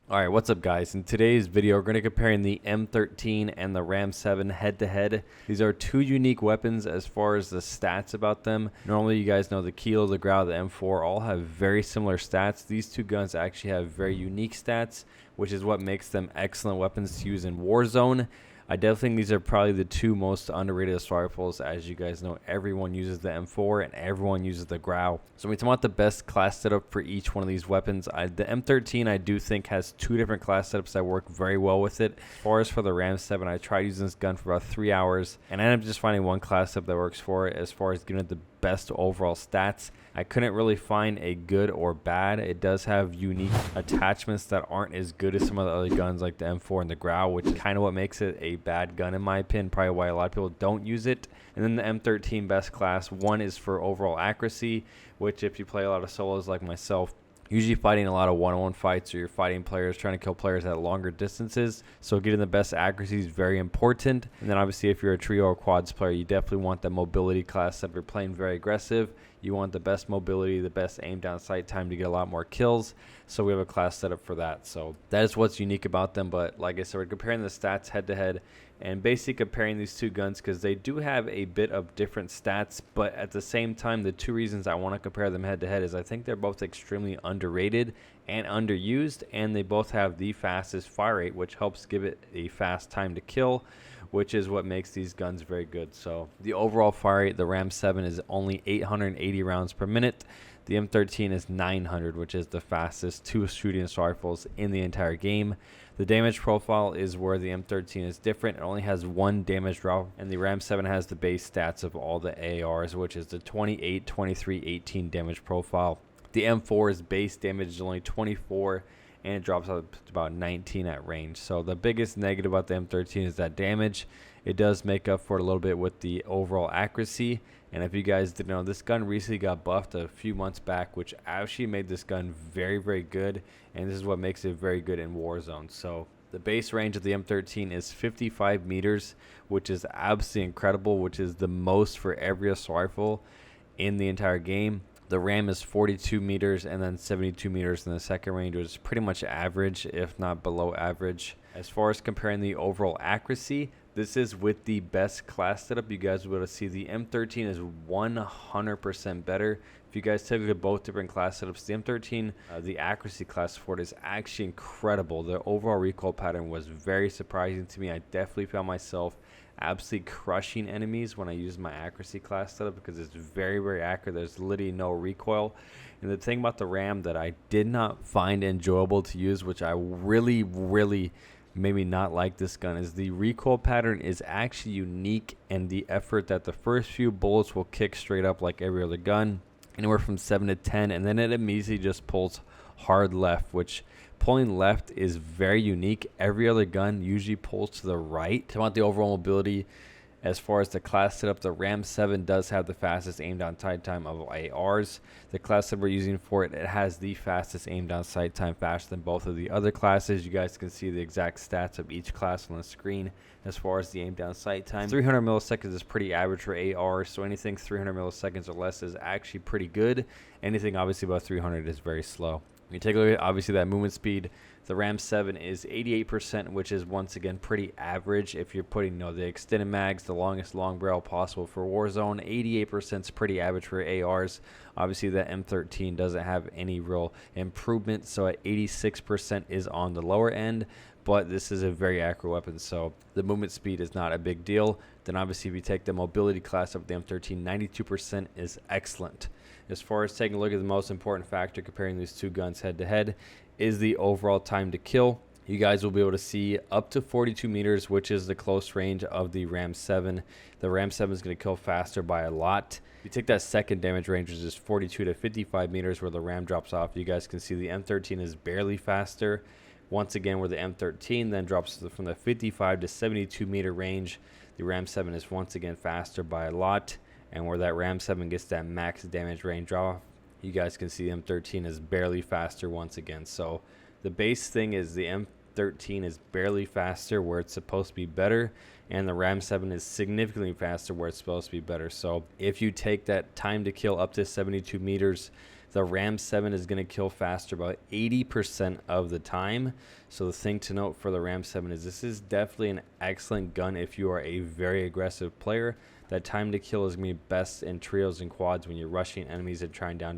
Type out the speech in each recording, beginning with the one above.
Alright, what's up guys? In today's video, we're going to be comparing the M13 and the RAM-7 head-to-head. These are two unique weapons as far as the stats about them. Normally, you guys know the GFUEL, the GFUEL, the M4 all have very similar stats. These two guns actually have very unique stats, which is what makes them excellent weapons to use in Warzone. I definitely think these are probably the two most underrated assault rifles. As you guys know, everyone uses the M4 and everyone uses the GFUEL. So we talk about the best class setup for each one of these weapons. The M13 I do think has two different class setups that work very well with it. As far as for the RAM-7, I tried using this gun for about 3 hours and I ended up just finding one class setup that works for it as far as giving it the best overall stats. I couldn't really find a good or bad. It does have unique attachments that aren't as good as some of the other guns like the M4 and the GFUEL, which is kind of what makes it a bad gun in my opinion, probably why a lot of people don't use it. And then the M13 best class, one is for overall accuracy, which if you play a lot of solos like myself, usually fighting a lot of one-on-one fights, or you're fighting players, trying to kill players at longer distances. So getting the best accuracy is very important. And then obviously if you're a trio or quads player, you definitely want the mobility class. If you're playing very aggressive, you want the best mobility, the best aim down sight time to get a lot more kills. So we have a class set up for that. So that is what's unique about them. But like I said, we're comparing the stats head to head and basically comparing these two guns because they do have a bit of different stats. But at the same time, the two reasons I want to compare them head to head is I think they're both extremely underrated and underused, and they both have the fastest fire rate, which helps give it a fast time to kill, which is what makes these guns very good. So the overall fire rate, the RAM-7 is only 880 rounds per minute. The M13 is 900, which is the fastest two shooting assault rifles in the entire game. The damage profile is where the M13 is different. It only has one damage drop, and the RAM-7 has the base stats of all the ARs, which is the 28, 23, 18 damage profile. The M4's base damage is only 24, and it drops out to about 19 at range. So the biggest negative about the M13 is that damage. It does make up for it a little bit with the overall accuracy. And if you guys didn't know, this gun recently got buffed a few months back, which actually made this gun very, very good. And this is what makes it very good in Warzone. So the base range of the M13 is 55 meters, which is absolutely incredible, which is the most for every assault rifle in the entire game. The RAM is 42 meters and then 72 meters in the second range, which is pretty much average, if not below average. As far as comparing the overall accuracy, this is with the best class setup. You guys will be able to see the M13 is 100% better. If you guys take a look at both different class setups, the M13, the accuracy class for it is actually incredible. The overall recoil pattern was very surprising to me. I definitely found myself absolutely crushing enemies when I use my accuracy class setup because it's very, very accurate. There's literally no recoil. And the thing about the RAM that I did not find enjoyable to use, which I really made me not like this gun, is the recoil pattern is actually unique, and the effort that the first few bullets will kick straight up like every other gun, anywhere from 7 to 10, and then it immediately just pulls hard left, which pulling left is very unique. Every other gun usually pulls to the right. I want the overall mobility. As far as the class setup, the RAM-7 does have the fastest aim down sight time of ARs. The class that we're using for it, it has the fastest aim down sight time, faster than both of the other classes. You guys can see the exact stats of each class on the screen. As far as the aim down sight time, 300 milliseconds is pretty average for ARs, so anything 300 milliseconds or less is actually pretty good. Anything obviously above 300 is very slow. When you take a look at obviously that movement speed, the RAM-7 is 88%, which is once again pretty average. If you're putting the extended mags, the longest long barrel possible for Warzone, 88% is pretty average for ARs. Obviously that M13 doesn't have any real improvement, so at 86% is on the lower end. But this is a very accurate weapon, so the movement speed is not a big deal. Then obviously if you take the mobility class of the M13, 92% is excellent. As far as taking a look at the most important factor comparing these two guns head to head is the overall time to kill. You guys will be able to see up to 42 meters, which is the close range of the RAM-7. The RAM-7 is going to kill faster by a lot. If you take that second damage range, which is 42 to 55 meters where the RAM drops off, you guys can see the M13 is barely faster. Once again, where the M13 then drops from the 55 to 72 meter range, the RAM-7 is once again faster by a lot. And where that RAM-7 gets that max damage range off, you guys can see the M13 is barely faster once again. So the base thing is the M13 is barely faster where it's supposed to be better, and the RAM-7 is significantly faster where it's supposed to be better. So if you take that time to kill up to 72 meters, The RAM-7 is going to kill faster about 80% of the time. So the thing to note for the RAM-7 is this is definitely an excellent gun if you are a very aggressive player. That time to kill is going to be best in trios and quads when you're rushing enemies and trying down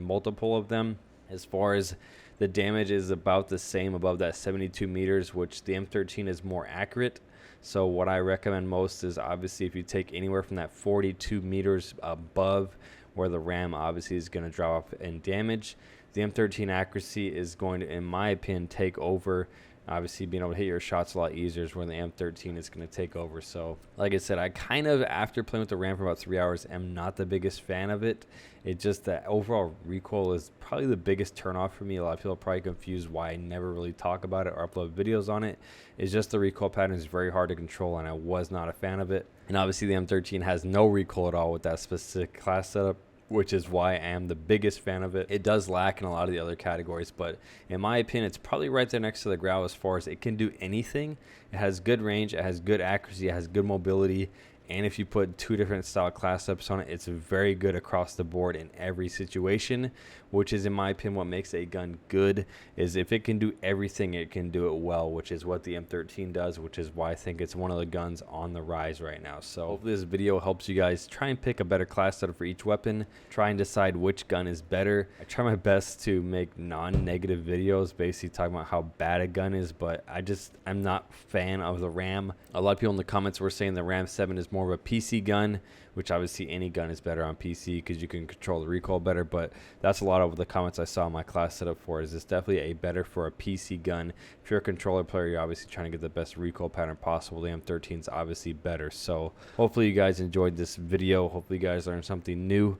multiple of them. As far as the damage is about the same above that 72 meters, which the M13 is more accurate. So what I recommend most is obviously if you take anywhere from that 42 meters above, where the RAM obviously is going to drop in damage, the M13 accuracy is going to, in my opinion, take over. Obviously being able to hit your shots a lot easier is when the M13 is going to take over. So like I said, I kind of, after playing with the RAM for about 3 hours, am not the biggest fan of it. It's just that overall recoil is probably the biggest turnoff for me. A lot of people are probably confused why I never really talk about it or upload videos on it. It's just the recoil pattern is very hard to control, and I was not a fan of it. And obviously the M13 has no recoil at all with that specific class setup, which is why I am the biggest fan of it. It does lack in a lot of the other categories, but in my opinion, it's probably right there next to the GFUEL as far as it can do anything. It has good range, it has good accuracy, it has good mobility, and if you put 2 different style class ups on it, it's very good across the board in every situation, which is, in my opinion, what makes a gun good. Is if it can do everything, it can do it well, which is what the M13 does, which is why I think it's one of the guns on the rise right now. So hopefully this video helps you guys try and pick a better class setup for each weapon, try and decide which gun is better. I try my best to make non-negative videos basically talking about how bad a gun is, but I'm not a fan of the RAM. A lot of people in the comments were saying the RAM-7 is more of a PC gun, which obviously any gun is better on PC because you can control the recoil better, but that's a lot of the comments I saw in my class setup for. Is this definitely a better for a PC gun? If you're a controller player, you're obviously trying to get the best recoil pattern possible. The M13 is obviously better. So hopefully you guys enjoyed this video. Hopefully you guys learned something new.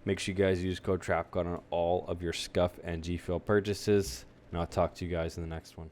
Make sure you guys use code Trapgod on all of your SCUF and GFUEL purchases, and I'll talk to you guys in the next one.